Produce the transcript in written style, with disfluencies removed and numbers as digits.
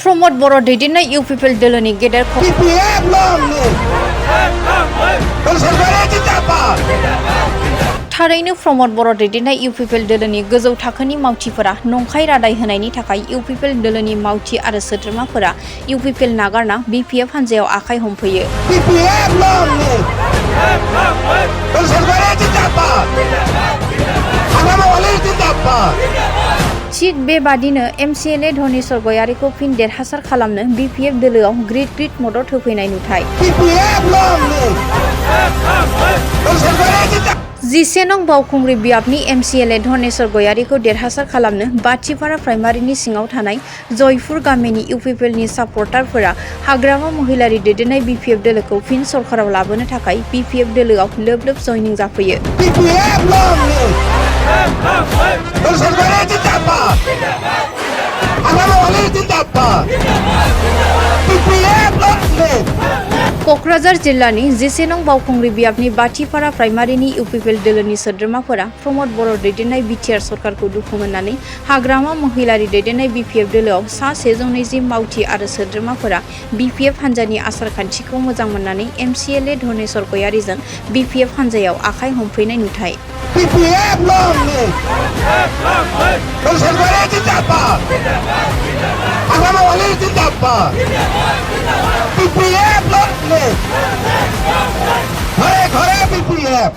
प्रमोद बर' दैदेननाय UPPL दोलोनि गेदेर थारैनो प्रमोद बर' दैदेननाय इउपिपिएल दोलोनि गोजौ थाखोनि मावथिफोरा नंखाय रादाय होनायनि थाखाय इउपिपिएल दोलोनि मावथि आरो सोद्रोमाफोरा इउपिपिएल नागारना बिपिएफ हान्जायाव आखाइ हमफैयो। थिग बेबादिनो एमसिएलए धनेश्वर गयारीखौ फिन देरहासार खालामनो बिपिएफ दोलोआव ग्रिद ग्रिद मदद होफैनाय नुथाय। 11 नं बावखुंग्रि बियाबनि एमसिएलए धनेश्वर गयारीखौ देरहासार खालामनो बाथिपारा प्राइमारिनि सिङाव थानाय जयपुर गामिनि इउपिपिएलनि सापर्टारफोरा हाग्रामा महिलारि दैदेननाय बिपिएफ दोलोखौ फिन सरकाराव लाबोनो थाखाय बिपिएफ दोलोआव लोब लोब जयनिं जाफैयो। क'क्राझार जिल्लानि 11 नं बावखुंग्रि बियाबनि बाथिपारा प्राइमारिनि इउपिपिएल दोलोनि सोद्रोमाफोरा प्रमोद बर' दैदेननाय बिटिआर सरकारखौ दुखु मोननानै हाग्रामा महिलारि दैदेननाय बिपिएफ दोलोआव सा 120 मावथि आरो सोद्रोमाफोरा बिपिएफ हान्जानि आसार खान्थिखौ मोजां मोननानै एमसिएलए धनेश्वर गयारीजों बिपिएफ हान्जायाव आखाइ हमफैनाय नुथाय।